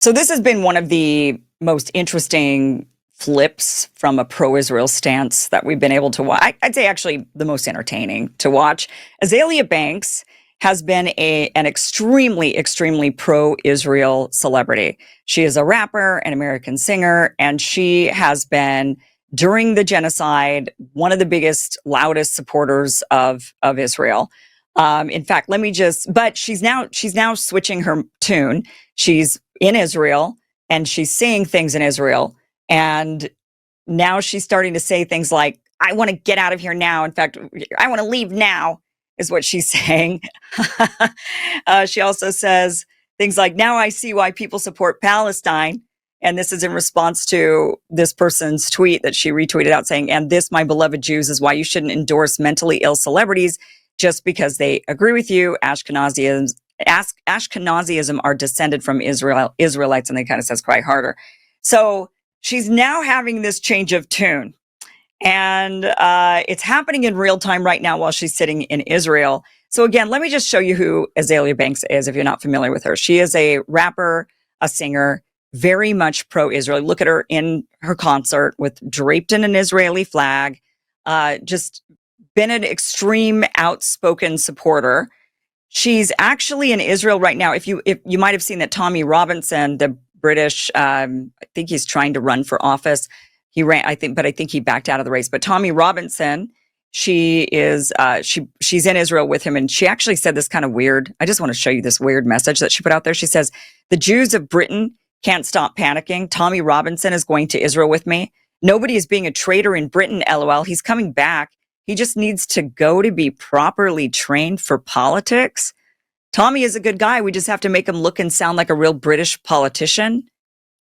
So this has been one of the most interesting flips from a pro-Israel stance that we've been able to watch. I'd say actually the most entertaining to watch. Azealia Banks has been an extremely pro-Israel celebrity. She is a rapper, an American singer, and she has been, during the genocide, one of the biggest, loudest supporters of Israel. In fact, but she's now switching her tune. She's in Israel and she's saying things in Israel. And now she's starting to say things like, I want to get out of here now. In fact, I want to leave now, is what she's saying. She also says things like, now I see why people support Palestine. And this is in response to this person's tweet that she retweeted out saying, and this, my beloved Jews, is why you shouldn't endorse mentally ill celebrities just because they agree with you. Ashkenazism are descended from Israelites, and they kind of says cry harder. So she's now having this change of tune. And it's happening in real time right now while she's sitting in Israel. So again, let me just show you who Azealia Banks is if you're not familiar with her. She is a rapper, a singer, very much pro-Israel. Look at her in her concert with draped in an Israeli flag, just been an extreme outspoken supporter. She's actually in Israel right now. If you might have seen that Tommy Robinson, the British, I think he's trying to run for office. He ran, I think he backed out of the race. But Tommy Robinson, she's in Israel with him, and she actually said this kind of weird. I just want to show you this weird message that she put out there. She says, "The Jews of Britain can't stop panicking. Tommy Robinson is going to Israel with me. Nobody is being a traitor in Britain. LOL. He's coming back. He just needs to go to be properly trained for politics. Tommy is a good guy. We just have to make him look and sound like a real British politician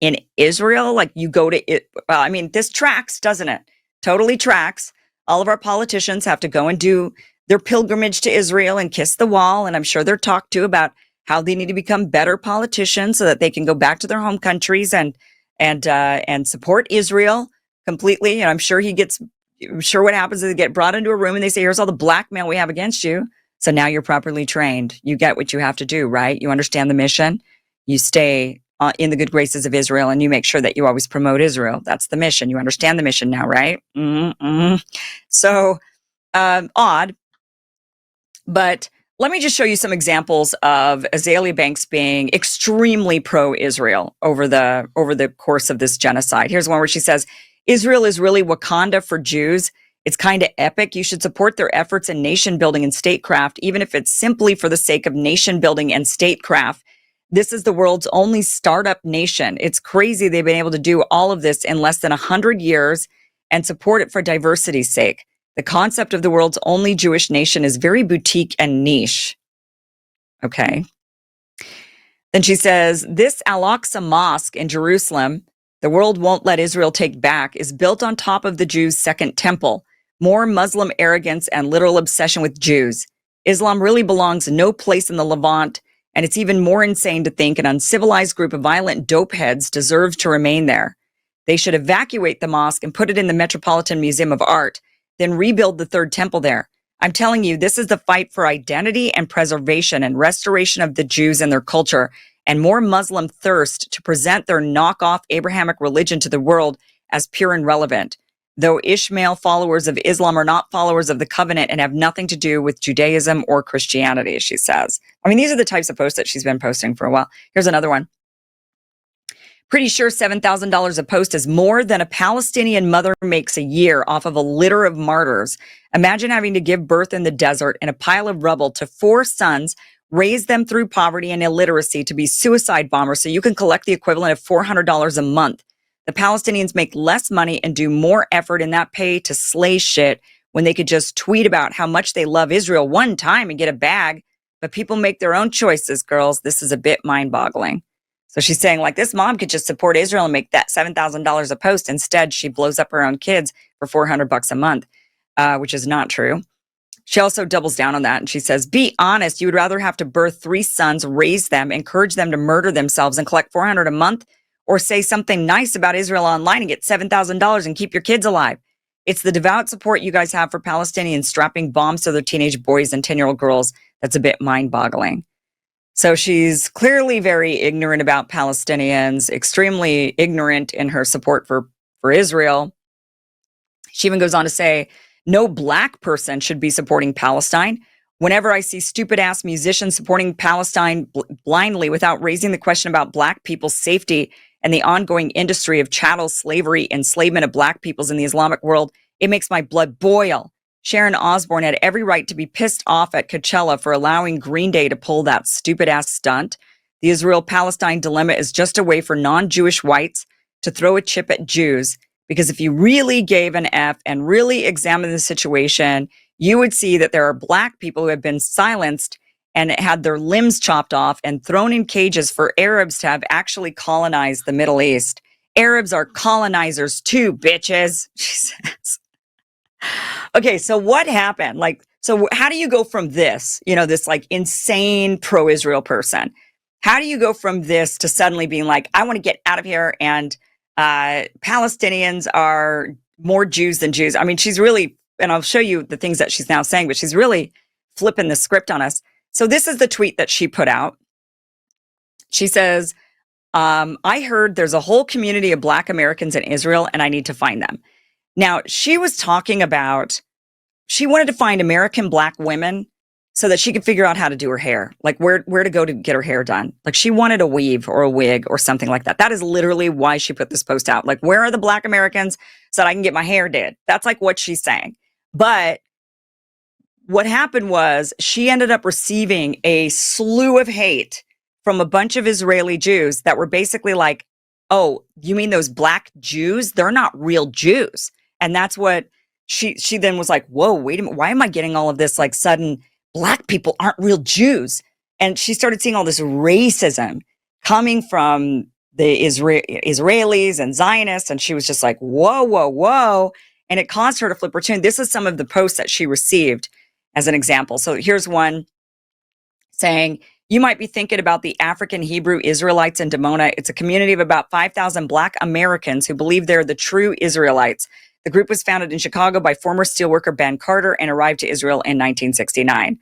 in Israel. Like you go to it. Well, I mean, this tracks, doesn't it? Totally tracks. All of our politicians have to go and do their pilgrimage to Israel and kiss the wall. And I'm sure they're talked to about how they need to become better politicians so that they can go back to their home countries and support Israel completely. And I'm sure what happens is they get brought into a room and they say, here's all the blackmail we have against you. So now you're properly trained. You get what you have to do, right? You understand the mission. You stay in the good graces of Israel, and you make sure that you always promote Israel. That's the mission. You understand the mission now, right? Mm-mm. So odd. But let me just show you some examples of Azealia Banks being extremely pro-Israel over the course of this genocide. Here's one where she says, Israel is really Wakanda for Jews. It's kind of epic. You should support their efforts in nation building and statecraft, even if it's simply for the sake of nation building and statecraft. This is the world's only startup nation. It's crazy they've been able to do all of this in less than 100 years and support it for diversity's sake. The concept of the world's only Jewish nation is very boutique and niche. Okay. Then she says, this Al-Aqsa Mosque in Jerusalem, the world won't let Israel take back, is built on top of the Jews' second temple. More Muslim arrogance and literal obsession with Jews. Islam really belongs no place in the Levant, and it's even more insane to think an uncivilized group of violent dopeheads deserves to remain there. They should evacuate the mosque and put it in the Metropolitan Museum of Art, then rebuild the third temple there. I'm telling you, this is the fight for identity and preservation and restoration of the Jews and their culture, and more Muslim thirst to present their knockoff Abrahamic religion to the world as pure and relevant. Though Ishmael followers of Islam are not followers of the covenant and have nothing to do with Judaism or Christianity, she says. I mean, these are the types of posts that she's been posting for a while. Here's another one. Pretty sure $7,000 a post is more than a Palestinian mother makes a year off of a litter of martyrs. Imagine having to give birth in the desert in a pile of rubble to 4 sons, raise them through poverty and illiteracy to be suicide bombers so you can collect the equivalent of $400 a month. The Palestinians make less money and do more effort in that pay to slay shit when they could just tweet about how much they love Israel one time and get a bag. But people make their own choices, girls. This is a bit mind-boggling. So she's saying, like, this mom could just support Israel and make that $7,000 a post. Instead, she blows up her own kids for $400 a month, which is not true. She also doubles down on that. And she says, be honest, you would rather have to birth 3 sons, raise them, encourage them to murder themselves and collect $400 a month, or say something nice about Israel online and get $7,000 and keep your kids alive. It's the devout support you guys have for Palestinians strapping bombs to their teenage boys and 10-year-old girls that's a bit mind-boggling. So she's clearly very ignorant about Palestinians, extremely ignorant in her support for Israel. She even goes on to say, no black person should be supporting Palestine. Whenever I see stupid ass musicians supporting Palestine blindly without raising the question about black people's safety and the ongoing industry of chattel slavery, enslavement of black peoples in the Islamic world, it makes my blood boil. Sharon Osbourne had every right to be pissed off at Coachella for allowing Green Day to pull that stupid ass stunt. The Israel-Palestine dilemma is just a way for non-Jewish whites to throw a chip at Jews, because if you really gave an F and really examined the situation, you would see that there are black people who have been silenced and had their limbs chopped off and thrown in cages for Arabs to have actually colonized the Middle East. Arabs are colonizers too, bitches, she says. Okay, so what happened? So how do you go from this, this like insane pro-Israel person? How do you go from this to suddenly being like, I want to get out of here and Palestinians are more Jews than Jews? I mean, she's really, and I'll show you the things that she's now saying, but she's really flipping the script on us. So this is the tweet that she put out. She says, I heard there's a whole community of Black Americans in Israel and I need to find them. Now, she was talking about, she wanted to find American Black women so that she could figure out how to do her hair, like where to go to get her hair done. Like she wanted a weave or a wig or something like that. That is literally why she put this post out. Like, where are the Black Americans so that I can get my hair did? That's like what she's saying. But what happened was she ended up receiving a slew of hate from a bunch of Israeli Jews that were basically like, oh, you mean those Black Jews? They're not real Jews. And that's what she then was like, whoa, wait a minute. Why am I getting all of this like sudden Black people aren't real Jews? And she started seeing all this racism coming from the Israelis and Zionists. And she was just like, whoa, whoa, whoa. And it caused her to flip her tune. This is some of the posts that she received as an example. So here's one saying, you might be thinking about the African Hebrew Israelites in Dimona. It's a community of about 5,000 Black Americans who believe they're the true Israelites. The group was founded in Chicago by former steelworker Ben Carter and arrived to Israel in 1969.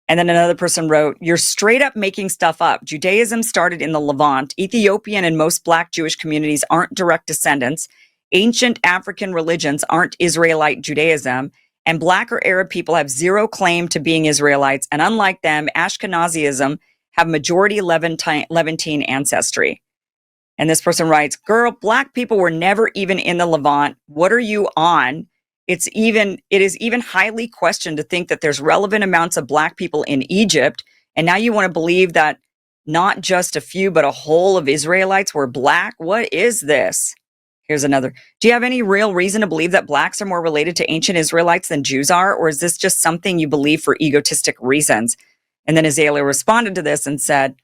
And then another person wrote, you're straight up making stuff up. Judaism started in the Levant. Ethiopian and most Black Jewish communities aren't direct descendants. Ancient African religions aren't Israelite Judaism. And Black or Arab people have zero claim to being Israelites. And unlike them, Ashkenazism have majority Levantine ancestry. And this person writes, girl, Black people were never even in the Levant. What are you on? It is even highly questioned to think that there's relevant amounts of Black people in Egypt. And now you want to believe that not just a few, but a whole of Israelites were Black? What is this? Here's another. Do you have any real reason to believe that Blacks are more related to ancient Israelites than Jews are? Or is this just something you believe for egotistic reasons? And then Azealia responded to this and said,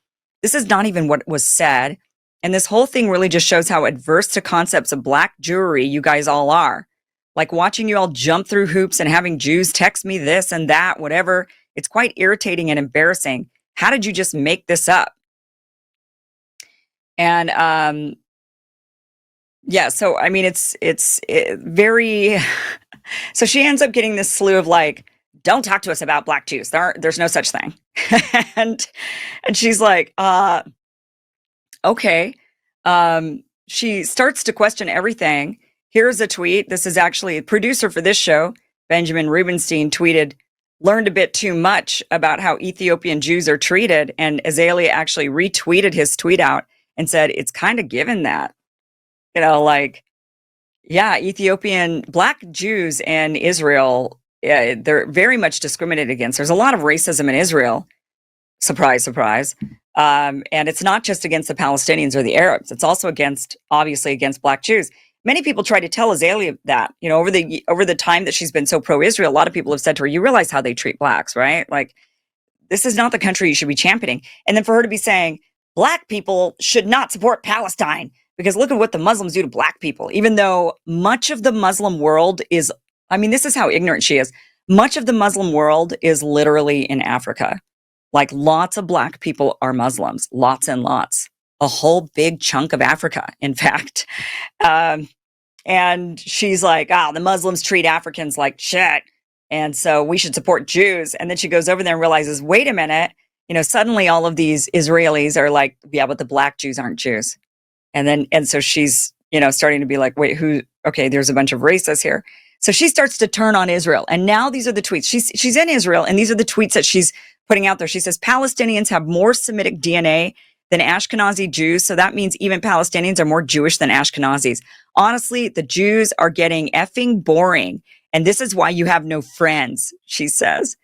this is not even what was said. And this whole thing really just shows how adverse to concepts of Black Jewry you guys all are. Like watching you all jump through hoops and having Jews text me this and that, whatever. It's quite irritating and embarrassing. How did you just make this up? And yeah, so I mean, it's very. So she ends up getting this slew of like, don't talk to us about Black Jews. There's no such thing. and she's like, okay. She starts to question everything. Here's a tweet. This is actually a producer for this show, Benjamin Rubenstein, tweeted, learned a bit too much about how Ethiopian Jews are treated. And Azealia actually retweeted his tweet out and said, it's kind of given that. Like, yeah, Ethiopian Black Jews in Israel, they're very much discriminated against. There's a lot of racism in Israel. Surprise, surprise. And it's not just against the Palestinians or the Arabs. It's also obviously against Black Jews. Many people try to tell Azealia that, over the time that she's been so pro-Israel, a lot of people have said to her, you realize how they treat Blacks, right? Like, this is not the country you should be championing. And then for her to be saying, Black people should not support Palestine because look at what the Muslims do to Black people, even though much of the Muslim world is, this is how ignorant she is. Much of the Muslim world is literally in Africa. Like lots of Black people are Muslims, lots and lots, a whole big chunk of Africa, in fact. And she's like, the Muslims treat Africans like shit. And so we should support Jews. And then she goes over there and realizes, wait a minute, suddenly all of these Israelis are like, yeah, but the black Jews aren't Jews. And so she's, starting to be like, wait, okay, there's a bunch of racists here. So she starts to turn on Israel. And now these are the tweets. She's in Israel, and these are the tweets that she's putting out there. She says, Palestinians have more Semitic DNA than Ashkenazi Jews. So that means even Palestinians are more Jewish than Ashkenazis. Honestly, the Jews are getting effing boring. And this is why you have no friends, she says.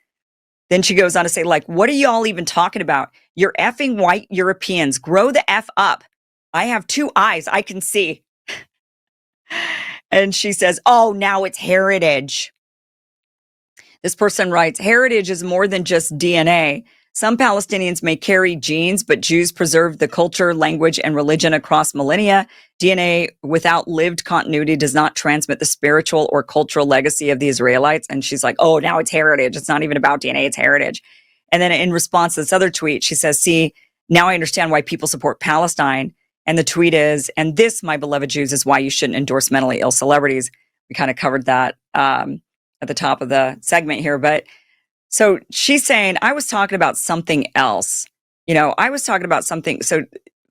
Then she goes on to say, like, what are y'all even talking about? You're effing white Europeans. Grow the F up. I have 2 eyes. I can see. And she says, oh, now it's heritage. This person writes, heritage is more than just DNA. Some Palestinians may carry genes, but Jews preserve the culture, language, and religion across millennia. DNA without lived continuity does not transmit the spiritual or cultural legacy of the Israelites. And she's like, oh, now it's heritage. It's not even about DNA, it's heritage. And then in response to this other tweet, she says, see, now I understand why people support Palestine. And the tweet is, and this, my beloved Jews, is why you shouldn't endorse mentally ill celebrities. We kind of covered that at the top of the segment here. But so she's saying, I was talking about something else. I was talking about something. So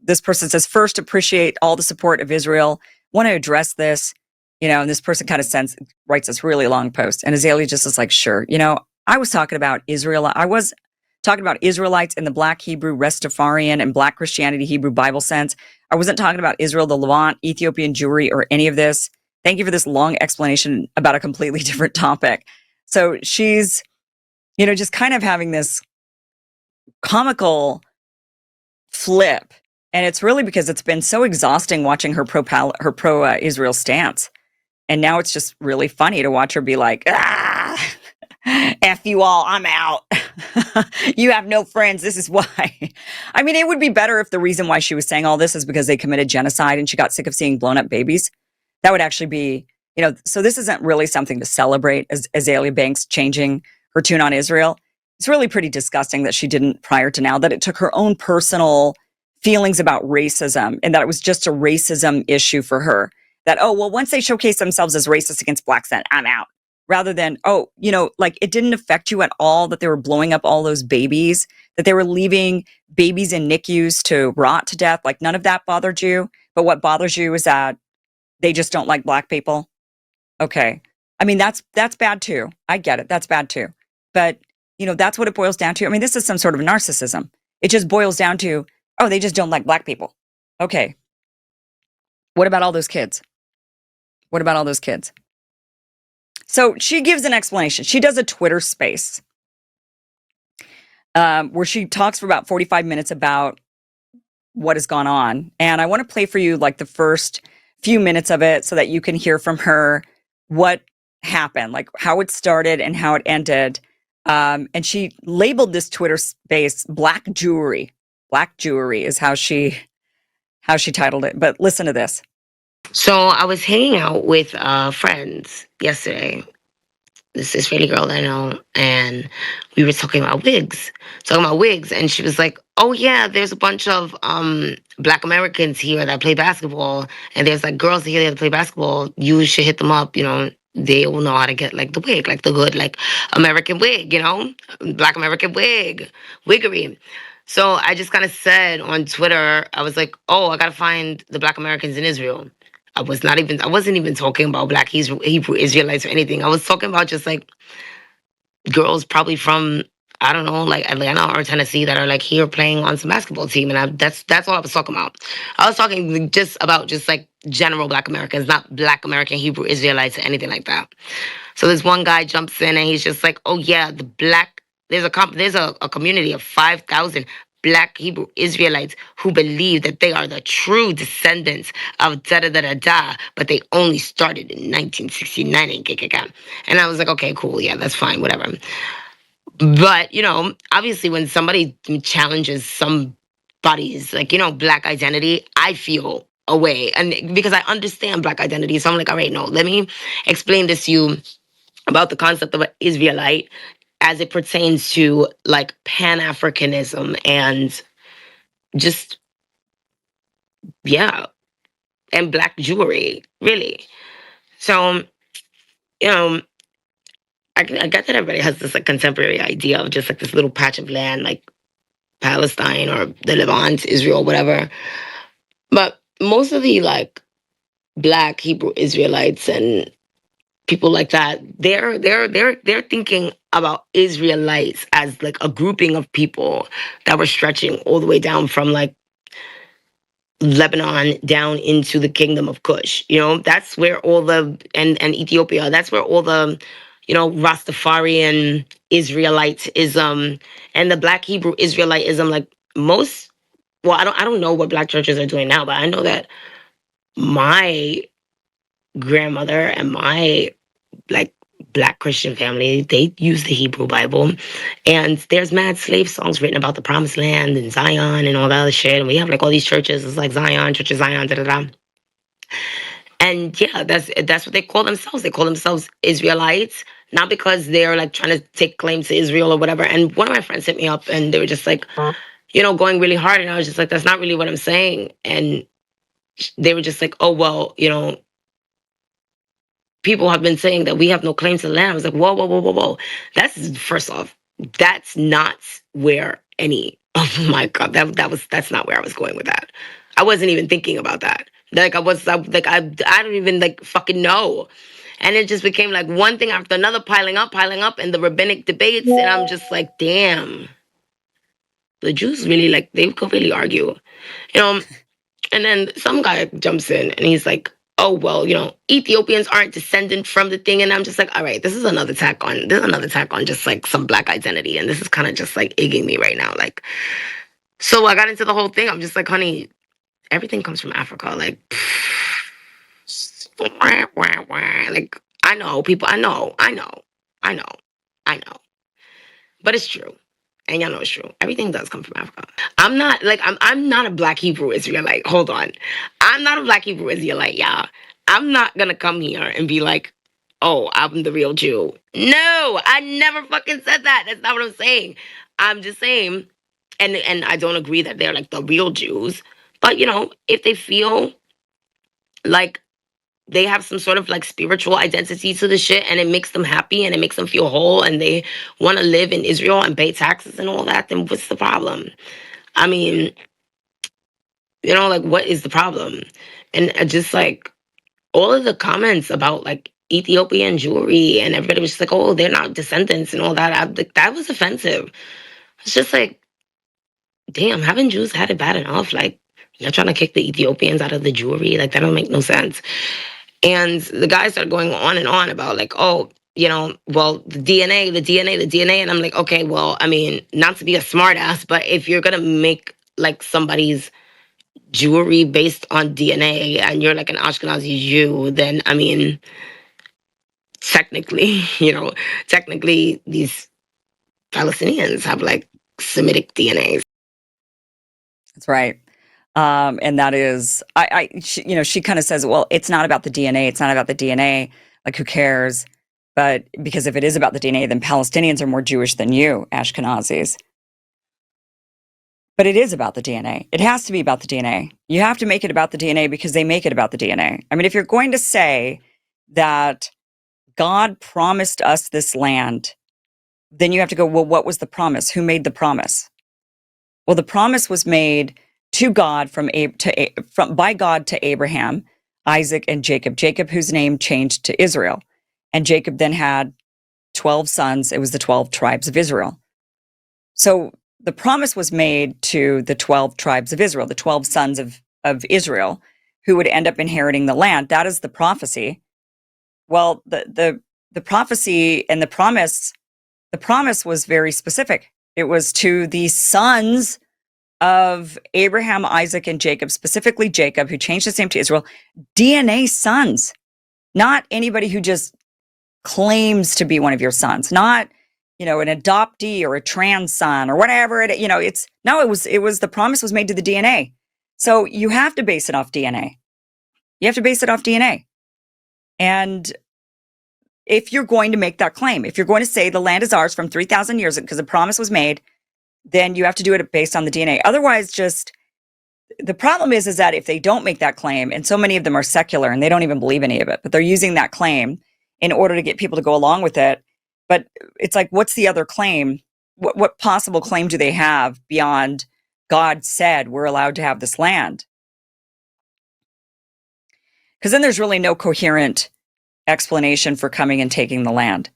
this person says, first, appreciate all the support of Israel. Want to address this, and this person kind of writes this really long post. And Azealia just is like, sure. I was talking about Israel. I was talking about Israelites in the Black Hebrew Rastafarian and Black Christianity Hebrew Bible sense. I wasn't talking about Israel, the Levant, Ethiopian Jewry, or any of this. Thank you for this long explanation about a completely different topic. So she's, just kind of having this comical flip. And it's really because it's been so exhausting watching her pro-Israel stance. And now it's just really funny to watch her be like, F you all, I'm out. You have no friends. This is why. I mean, it would be better if the reason why she was saying all this is because they committed genocide and she got sick of seeing blown up babies. That would actually be, so this isn't really something to celebrate as Azealia Banks changing her tune on Israel. It's really pretty disgusting that she didn't prior to now, that it took her own personal feelings about racism and that it was just a racism issue for her. That, oh, well, once they showcase themselves as racist against blacks, then I'm out. Rather than, oh, like it didn't affect you at all that they were blowing up all those babies, that they were leaving babies in NICUs to rot to death. Like none of that bothered you. But what bothers you is that they just don't like black people. Okay. I mean, that's bad too. I get it. That's bad too. But, that's what it boils down to. I mean, this is some sort of narcissism. It just boils down to, oh, they just don't like black people. Okay. What about all those kids? What about all those kids? So she gives an explanation. She does a Twitter space where she talks for about 45 minutes about what has gone on. And I want to play for you like the first few minutes of it so that you can hear from her what happened, like how it started and how it ended. And she labeled this Twitter space Black Jewry. Black Jewry is how she titled it. But listen to this. So I was hanging out with friends yesterday. This Israeli girl that I know, and we were talking about wigs, and she was like, "Oh yeah, there's a bunch of Black Americans here that play basketball, and there's like girls here that play basketball. You should hit them up. They will know how to get like the wig, like the good like American wig, Black American wiggery." So I just kind of said on Twitter, I was like, "Oh, I gotta find the Black Americans in Israel." I wasn't even talking about Black Hebrew Israelites or anything. I was talking about just like girls probably from, I don't know, like Atlanta or Tennessee that are like here playing on some basketball team. And that's all I was talking about. I was talking just about just like general Black Americans, not Black American Hebrew Israelites or anything like that. So this one guy jumps in and he's just like, oh yeah, there's a community of 5,000 Black Hebrew Israelites who believe that they are the true descendants of da da da da da, but they only started in 1969 and kikaka. And I was like, okay, cool, yeah, that's fine, whatever. But obviously, when somebody challenges somebody's like Black identity, I feel a way, and because I understand Black identity, so I'm like, all right, no, let me explain this to you about the concept of an Israelite as it pertains to like Pan-Africanism and just, yeah, and Black Jewry, really. So, you know, I get that everybody has this like contemporary idea of just like this little patch of land, like Palestine or the Levant, Israel, whatever. But most of the like Black Hebrew Israelites and people like that, they're thinking about Israelites as like a grouping of people that were stretching all the way down from like Lebanon down into the kingdom of Kush. You know, that's where all the and Ethiopia, that's where all the, you know, Rastafarian Israelitism and the Black Hebrew Israelitism, like most, well, I don't know what Black churches are doing now, but I know that my grandmother and my like Black Christian family, they use the Hebrew Bible. And there's mad slave songs written about the promised land and Zion and all that other shit. And we have like all these churches. It's like Zion, Church of Zion, da da da. And yeah, that's what they call themselves. They call themselves Israelites, not because they're like trying to take claim to Israel or whatever. And one of my friends hit me up and they were just like, you know, going really hard. And I was just like, that's not really what I'm saying. And they were just like, oh, well, you know, people have been saying that we have no claim to the land. I was like, whoa, whoa, whoa, whoa, whoa. That's first off, that's not where any, oh my God, that's not where I was going with that. I wasn't even thinking about that. Like I don't even like fucking know. And it just became like one thing after another piling up in the rabbinic debates. And I'm just like, damn, the Jews really like, they could really argue, you know? And then some guy jumps in and he's like, oh, well, you know, Ethiopians aren't descendant from the thing. And I'm just like, all right, this is another attack on just like some Black identity. And this is kind of just like egging me right now. Like, so I got into the whole thing. I'm just like, honey, everything comes from Africa. Like, like, I know people, I know. But it's true. And y'all know it's true. Everything does come from Africa. I'm not a Black Hebrew Israelite. Hold on. I'm not a Black Hebrew Israelite, y'all. I'm not gonna come here and be like, oh, I'm the real Jew. No, I never fucking said that. That's not what I'm saying. I'm just saying, and I don't agree that they're like the real Jews. But you know, if they feel like they have some sort of like spiritual identity to the shit and it makes them happy and it makes them feel whole and they want to live in Israel and pay taxes and all that, then what's the problem? I mean, you know, like what is the problem? And just like all of the comments about like Ethiopian jewelry and everybody was just like, oh, they're not descendants and all that. Like, that was offensive. It's just like, damn, haven't Jews had it bad enough? Like, you're trying to kick the Ethiopians out of the jewelry? Like, that don't make no sense. And the guys started going on and on about like, oh, you know, well, the DNA. And I'm like, okay, well, I mean, not to be a smartass, but if you're going to make like somebody's jewelry based on DNA and you're like an Ashkenazi Jew, then I mean, technically, technically these Palestinians have like Semitic DNA. That's right. And that is, she kind of says, well, it's not about the DNA. It's not about the DNA. Like, who cares? But because if it is about the DNA, then Palestinians are more Jewish than you, Ashkenazis. But it is about the DNA. It has to be about the DNA. You have to make it about the DNA because they make it about the DNA. I mean, if you're going to say that God promised us this land, then you have to go, well, what was the promise? Who made the promise? Well, the promise was made to God by God to Abraham, Isaac, and Jacob. Jacob, whose name changed to Israel. And Jacob then had 12 sons. It was the 12 tribes of Israel. So the promise was made to the 12 tribes of Israel, the 12 sons of Israel, who would end up inheriting the land. That is the prophecy. Well, the prophecy and the promise was very specific. It was to the sons of Abraham, Isaac, and Jacob, specifically Jacob, who changed his name to Israel, DNA sons, not anybody who just claims to be one of your sons, not, an adoptee or a trans son or whatever it was the promise was made to the DNA. So you have to base it off DNA. And if you're going to make that claim, if you're going to say the land is ours from 3,000 years because the promise was made, then you have to do it based on the DNA. Otherwise, the problem is that if they don't make that claim, and so many of them are secular and they don't even believe any of it, but they're using that claim in order to get people to go along with it. But it's like, what's the other claim what possible claim do they have beyond God said we're allowed to have this land? Because then there's really no coherent explanation for coming and taking the land.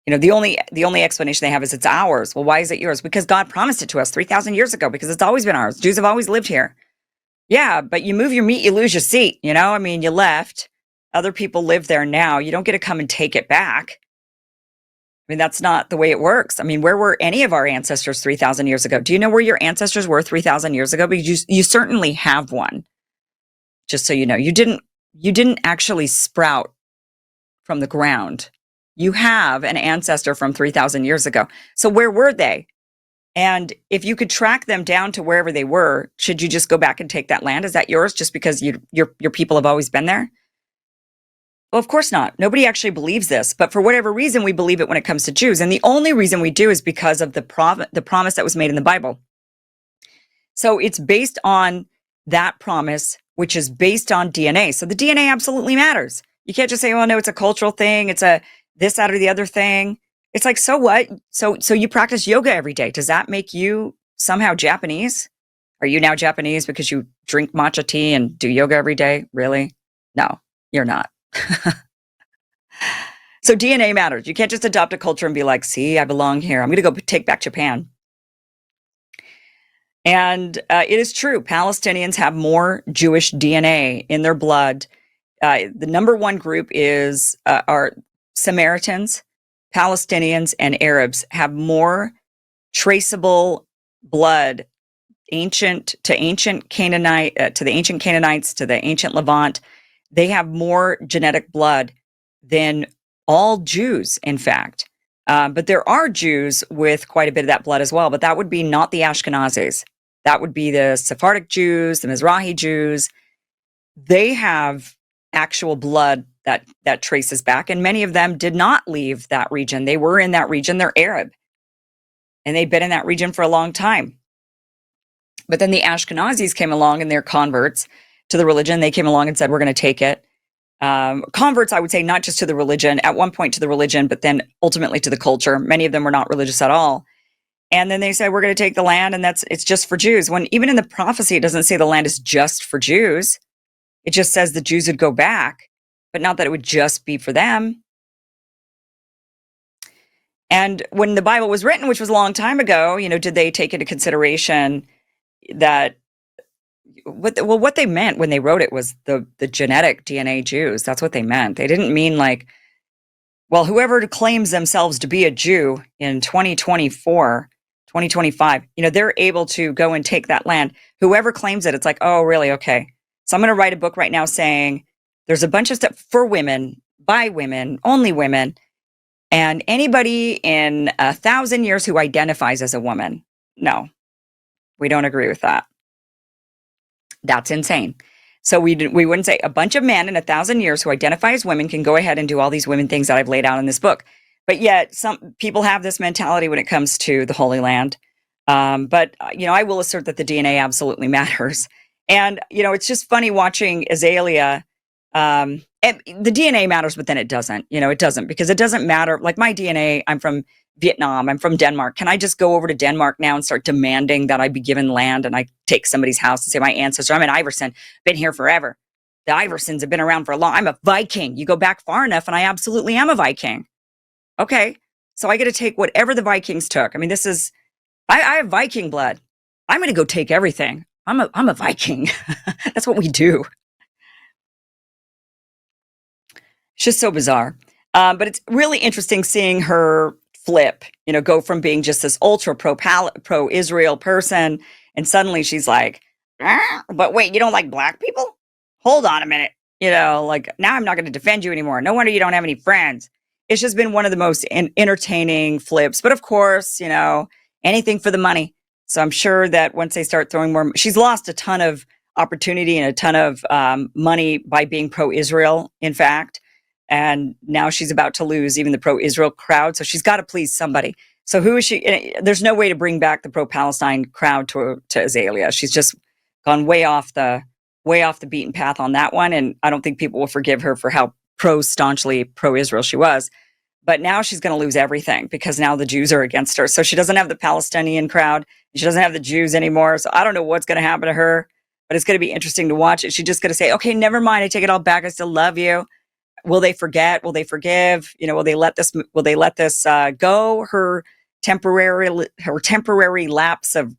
The only explanation they have is it's ours. Well, why is it yours? Because God promised it to us 3,000 years ago, because it's always been ours. Jews have always lived here. Yeah, but you move your meat, you lose your seat. I mean, you left. Other people live there now. You don't get to come and take it back. I mean, that's not the way it works. I mean, where were any of our ancestors 3,000 years ago? Do you know where your ancestors were 3,000 years ago? Because you certainly have one. Just so you know, you didn't actually sprout from the ground. You have an ancestor from 3,000 years ago. So where were they? And if you could track them down to wherever they were, should you just go back and take that land? Is that yours just because your people have always been there? Well, of course not. Nobody actually believes this, but for whatever reason, we believe it when it comes to Jews. And the only reason we do is because of the promise that was made in the Bible. So it's based on that promise, which is based on DNA. So the DNA absolutely matters. You can't just say, "Oh no, it's a cultural thing. It's a this, that, or the other thing." It's like, so what? So you practice yoga every day. Does that make you somehow Japanese? Are you now Japanese because you drink matcha tea and do yoga every day? Really? No, you're not. So DNA matters. You can't just adopt a culture and be like, "See, I belong here. I'm going to go take back Japan." And it is true. Palestinians have more Jewish DNA in their blood. The number one group are Samaritans, Palestinians, and Arabs have more traceable blood, ancient Canaanite to the ancient Canaanites to the ancient Levant. They have more genetic blood than all Jews, in fact. But there are Jews with quite a bit of that blood as well, but that would be not the Ashkenazis. That would be the Sephardic Jews, the Mizrahi Jews. They have actual blood that traces back, and many of them did not leave that region. They were in that region. They're Arab, and they've been in that region for a long time. But then the Ashkenazis came along, and they're converts to the religion. They came along and said, "We're going to take it." Converts, I would say, not just to the religion, at one point to the religion, but then ultimately to the culture. Many of them were not religious at all. And then they said, "We're going to take the land, and it's just for Jews." When even in the prophecy, it doesn't say the land is just for Jews. It just says the Jews would go back, but not that it would just be for them. And when the Bible was written, which was a long time ago, did they take into consideration that what they meant when they wrote it was the genetic DNA Jews? That's what they meant. They didn't mean like, well, whoever claims themselves to be a Jew in 2024, 2025, they're able to go and take that land. Whoever claims it, it's like, oh, really? Okay. So I'm going to write a book right now saying there's a bunch of stuff for women, by women, only women, and anybody in 1,000 years who identifies as a woman. No, we don't agree with that. That's insane. So we wouldn't say a bunch of men in 1,000 years who identify as women can go ahead and do all these women things that I've laid out in this book. But yet some people have this mentality when it comes to the Holy Land. But I will assert that the DNA absolutely matters. And, it's just funny watching Azealia. And the DNA matters, but then it doesn't. It doesn't, because it doesn't matter. Like my DNA, I'm from Vietnam, I'm from Denmark. Can I just go over to Denmark now and start demanding that I be given land, and I take somebody's house and say, my ancestor, I'm an Iverson, been here forever. The Iversons have been around for a long, I'm a Viking. You go back far enough and I absolutely am a Viking. Okay. So I get to take whatever the Vikings took. I mean, I have Viking blood. I'm going to go take everything. I'm a Viking. That's what we do. It's just so bizarre. But it's really interesting seeing her flip, go from being just this ultra pro-Israel person, and suddenly she's like, but wait, you don't like black people? Hold on a minute. Like, now I'm not going to defend you anymore. No wonder you don't have any friends. It's just been one of the most entertaining flips. But of course, anything for the money. So I'm sure that once they start throwing more, she's lost a ton of opportunity and a ton of money by being pro-Israel, in fact. And now she's about to lose even the pro-Israel crowd. So she's got to please somebody. So who is she? There's no way to bring back the pro-Palestine crowd to Azealia. She's just gone way off the beaten path on that one. And I don't think people will forgive her for how staunchly pro-Israel she was. But now she's going to lose everything because now the Jews are against her. So she doesn't have the Palestinian crowd. She doesn't have the Jews anymore. So I don't know what's going to happen to her, but it's going to be interesting to watch. Is she just going to say, okay, never mind. I take it all back. I still love you. Will they forget? Will they forgive? Will they let this, go? Her temporary lapse of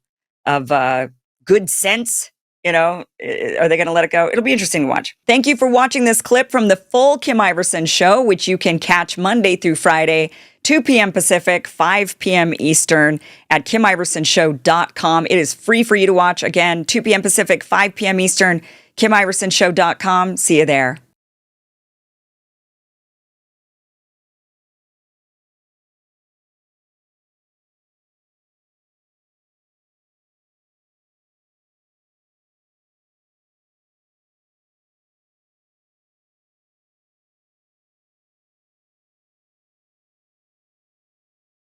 good sense. Are they going to let it go? It'll be interesting to watch. Thank you for watching this clip from the full Kim Iverson show, which you can catch Monday through Friday, 2 p.m. Pacific, 5 p.m. Eastern at KimIversonShow.com. It is free for you to watch. Again, 2 p.m. Pacific, 5 p.m. Eastern, KimIversonShow.com. See you there.